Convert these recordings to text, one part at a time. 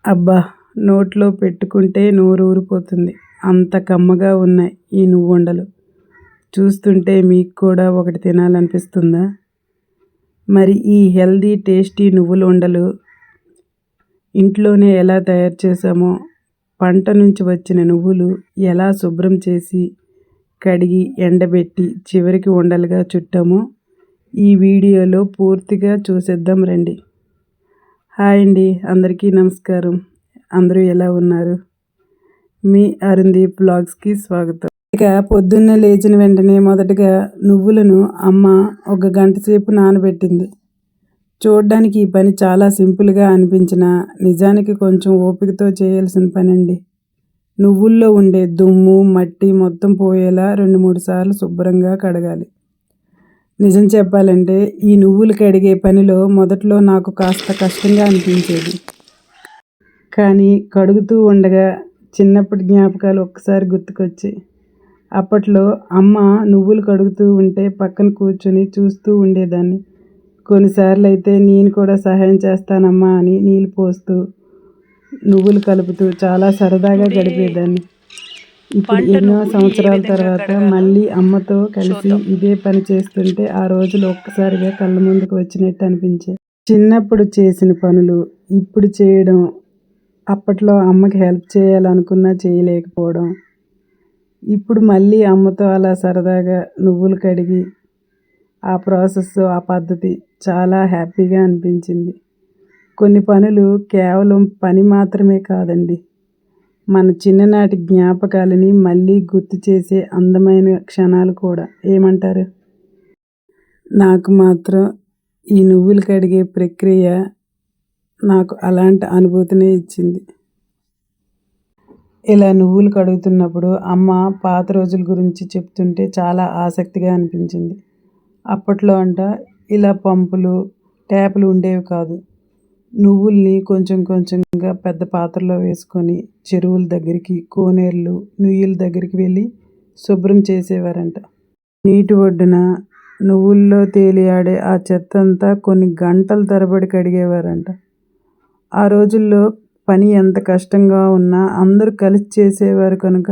అబ్బా! నోట్లో పెట్టుకుంటే నోరూరిపోతుంది. అంత కమ్మగా ఉన్నాయి ఈ నువ్వుండలు. చూస్తుంటే మీకు కూడా ఒకటి తినాలనిపిస్తుందా? మరి ఈ హెల్తీ టేస్టీ నువ్వుల ఉండలు ఇంట్లోనే ఎలా తయారు చేసామో, పంట నుంచి వచ్చిన నువ్వులు ఎలా శుభ్రం చేసి, కడిగి, ఎండబెట్టి చివరికి ఉండలుగా చుట్టామో ఈ వీడియోలో పూర్తిగా చూసేద్దాం రండి. హాయ్ అండి, అందరికీ నమస్కారం. అందరూ ఎలా ఉన్నారు? మీ అరుణ్దీప్ వ్లాగ్స్కి స్వాగతం. ఇక పొద్దున్నే లేచిన వెంటనే మొదటగా నువ్వులను అమ్మ ఒక గంట సేపు నానబెట్టింది. చూడడానికి ఈ పని చాలా సింపుల్గా అనిపించినా నిజానికి కొంచెం ఓపికతో చేయాల్సిన పని అండి. నువ్వుల్లో ఉండే దుమ్ము, మట్టి మొత్తం పోయేలా 2-3 సార్లు శుభ్రంగా కడగాలి. నిజం చెప్పాలంటే ఈ నువ్వులు కడిగే పనిలో మొదట్లో నాకు కాస్త కష్టంగా అనిపించేది. కానీ కడుగుతూ ఉండగా చిన్నప్పటి జ్ఞాపకాలు ఒక్కసారి గుర్తుకొచ్చాయి. అప్పట్లో అమ్మ నువ్వులు కడుగుతూ ఉంటే పక్కన కూర్చొని చూస్తూ ఉండేదాన్ని. కొన్నిసార్లు అయితే నేను కూడా సహాయం చేస్తానమ్మా అని నీళ్ళు పోస్తూ, నువ్వులు కలుపుతూ చాలా సరదాగా గడిపేదాన్ని. ఇప్పుడు ఎన్నో సంవత్సరాల తర్వాత మళ్ళీ అమ్మతో కలిసి ఇదే పని చేస్తుంటే ఆ రోజులు ఒక్కసారిగా కళ్ళ ముందుకు వచ్చినట్టు అనిపించాయి. చిన్నప్పుడు చేసిన పనులు ఇప్పుడు చేయడం, అప్పట్లో అమ్మకి హెల్ప్ చేయాలనుకున్నా చేయలేకపోవడం, ఇప్పుడు మళ్ళీ అమ్మతో అలా సరదాగా నువ్వులు కడిగి ఆ ప్రాసెస్, ఆ పద్ధతి చాలా హ్యాపీగా అనిపించింది. కొన్ని పనులు కేవలం పని మాత్రమే కాదండి, మన చిన్ననాటి జ్ఞాపకాలని మళ్ళీ గుర్తు చేసే అందమైన క్షణాలు కూడా. ఏమంటారు? నాకు మాత్రం ఈ నువ్వులు కడిగే ప్రక్రియ నాకు అలాంటి అనుభూతినే ఇచ్చింది. ఇలా నువ్వులు కడుగుతున్నప్పుడు అమ్మ పాత రోజుల గురించి చెప్తుంటే చాలా ఆసక్తిగా అనిపించింది. అప్పట్లో ఇలా పంపులు, ట్యాపులు ఉండేవి కాదు. నువ్వుల్ని కొంచెం కొంచెంగా పెద్ద పాత్రలో వేసుకొని చెరువుల దగ్గరికి, కోనేరులు, నుయ్యిల దగ్గరికి వెళ్ళి శుభ్రం చేసేవారంట. నీటి ఒడ్డున నువ్వుల్లో తేలియాడే ఆ చెత్త అంతా కొన్ని గంటల తరబడి కడిగేవారంట. ఆ రోజుల్లో పని ఎంత కష్టంగా ఉన్నా అందరూ కలిసి చేసేవారు కనుక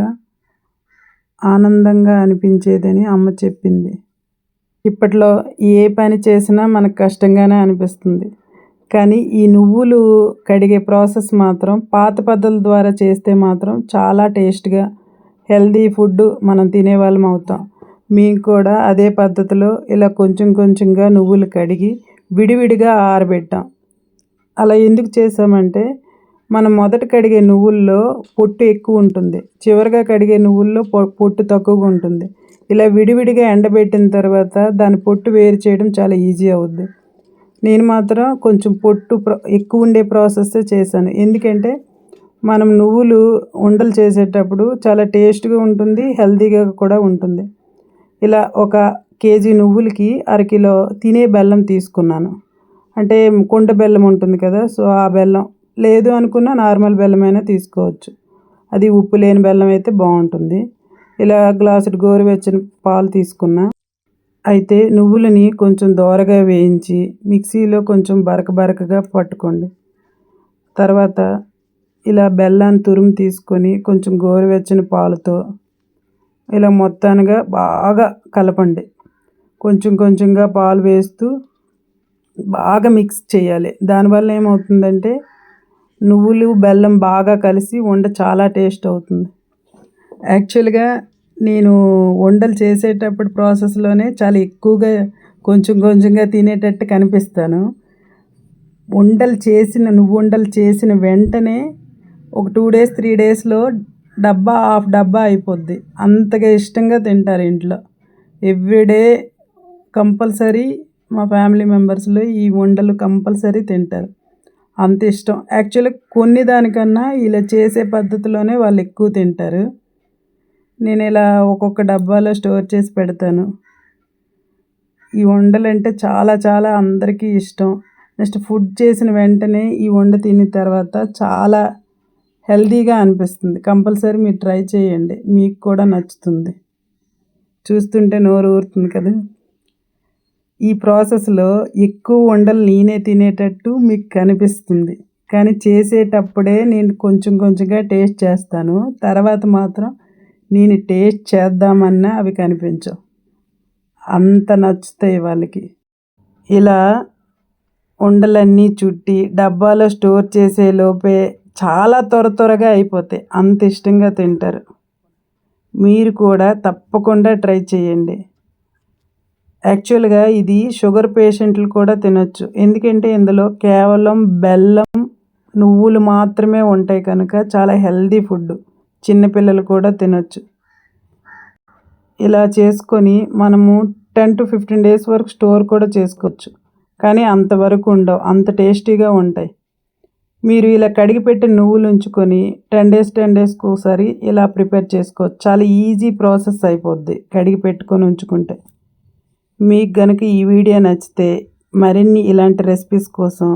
ఆనందంగా అనిపించేదని అమ్మ చెప్పింది. ఇప్పట్లో ఏ పని చేసినా మనకు కష్టంగానే అనిపిస్తుంది. కానీ ఈ నువ్వులు కడిగే ప్రాసెస్ మాత్రం పాత పద్ధతుల ద్వారా చేస్తే మాత్రం చాలా టేస్ట్గా హెల్తీ ఫుడ్ మనం తినేవాళ్ళం అవుతాం. మేము కూడా అదే పద్ధతిలో ఇలా కొంచెం కొంచెంగా నువ్వులు కడిగి విడివిడిగా ఆరబెట్టాం. అలా ఎందుకు చేసామంటే మనం మొదట కడిగే నువ్వుల్లో పొట్టు ఎక్కువ ఉంటుంది, చివరిగా కడిగే నువ్వుల్లో పొట్టు తక్కువగా ఉంటుంది. ఇలా విడివిడిగా ఎండబెట్టిన తర్వాత దాని పొట్టు వేరు చేయడం చాలా ఈజీ అవుద్ది. నేను మాత్రం కొంచెం పొట్టు ఎక్కువ ఉండే ప్రాసెస్ చేశాను. ఎందుకంటే మనం నువ్వులు ఉండలు చేసేటప్పుడు చాలా టేస్ట్గా ఉంటుంది, హెల్తీగా కూడా ఉంటుంది. ఇలా 1 కేజీ నువ్వులకి అరకిలో తినే బెల్లం తీసుకున్నాను. అంటే కుండ బెల్లం ఉంటుంది కదా, సో ఆ బెల్లం, లేదు అనుకున్న నార్మల్ బెల్లమైనా తీసుకోవచ్చు. అది ఉప్పు లేని బెల్లం అయితే బాగుంటుంది. ఇలా గ్లాసుడు గోరువెచ్చని పాలు తీసుకున్నా. అయితే నువ్వులని కొంచెం దోరగా వేయించి మిక్సీలో కొంచెం బరకగా పట్టుకోండి. తర్వాత ఇలా బెల్లాన్ని తురుము తీసుకొని కొంచెం గోరువెచ్చని పాలతో ఇలా మొత్తానికి బాగా కలపండి. కొంచెం కొంచెంగా పాలు వేస్తూ బాగా మిక్స్ చేయాలి. దానివల్ల ఏమవుతుందంటే నువ్వులు, బెల్లం బాగా కలిసి ఉండ చాలా టేస్ట్ అవుతుంది. యాక్చువల్గా నేను వంటలు చేసేటప్పుడు ప్రాసెస్లోనే చాలా ఎక్కువగా కొంచెం కొంచెంగా తినేటట్టు కనిపిస్తాను. నువ్వు ఉండలు చేసిన వెంటనే ఒక 2 days 3 daysలో హాఫ్ డబ్బా అయిపోద్ది. అంతగా ఇష్టంగా తింటారు ఇంట్లో. ఎవ్రీడే కంపల్సరీ మా ఫ్యామిలీ మెంబర్స్లో ఈ ఉండలు కంపల్సరీ తింటారు. అంత ఇష్టం. యాక్చువల్గా కొన్ని దానికన్నా ఇలా చేసే పద్ధతిలోనే వాళ్ళు ఎక్కువ తింటారు. నేను ఇలా ఒక్కొక్క డబ్బాలో స్టోర్ చేసి పెడతాను. ఈ ఉండలంటే చాలా చాలా అందరికీ ఇష్టం. నెక్స్ట్ ఫుడ్ చేసిన వెంటనే ఈ వండ తిన్న తర్వాత చాలా హెల్తీగా అనిపిస్తుంది. కంపల్సరీ మీరు ట్రై చేయండి, మీకు కూడా నచ్చుతుంది. చూస్తుంటే నోరు ఊరుతుంది కదా. ఈ ప్రాసెస్లో ఎక్కువ వండలు నేనే తినేటట్టు మీకు కనిపిస్తుంది, కానీ చేసేటప్పుడే నేను కొంచెం కొంచెంగా టేస్ట్ చేస్తాను. తర్వాత మాత్రం నేను టేస్ట్ చేద్దామన్నా అవి కనిపించవు. అంత నచ్చుతాయి వాళ్ళకి. ఇలా ఉండలన్నీ చుట్టి డబ్బాలో స్టోర్ చేసే లోపే చాలా త్వరగా అయిపోతాయి. అంత ఇష్టంగా తింటారు. మీరు కూడా తప్పకుండా ట్రై చేయండి. యాక్చువల్‌గా ఇది షుగర్ పేషెంట్లు కూడా తినొచ్చు. ఎందుకంటే ఇందులో కేవలం బెల్లం, నువ్వులు మాత్రమే ఉంటాయి కనుక చాలా హెల్తీ ఫుడ్. చిన్నపిల్లలు కూడా తినొచ్చు. ఇలా చేసుకొని మనము 10-15 డేస్ వరకు స్టోర్ కూడా చేసుకోవచ్చు. కానీ అంతవరకు ఉండవు. అంత టేస్టీగా ఉంటాయి. మీరు ఇలా కడిగిపెట్టిన నువ్వులు ఉంచుకొని 10 డేస్కి ఒకసారి ఇలా ప్రిపేర్ చేసుకోవచ్చు. చాలా ఈజీ ప్రాసెస్ అయిపోద్ది కడిగి పెట్టుకొని ఉంచుకుంటే. మీకు గనుక ఈ వీడియో నచ్చితే మరిన్ని ఇలాంటి రెసిపీస్ కోసం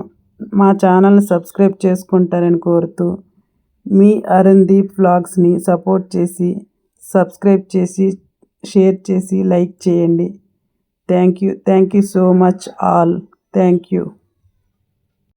మా ఛానల్ని సబ్స్క్రైబ్ చేసుకుంటారని కోరుతూ, మీ అరుణ్‌దీప్ వ్లాగ్స్ని సపోర్ట్ చేసి, సబ్స్క్రైబ్ చేసి, షేర్ చేసి, లైక్ చేయండి. Thank you so much all. Thank you.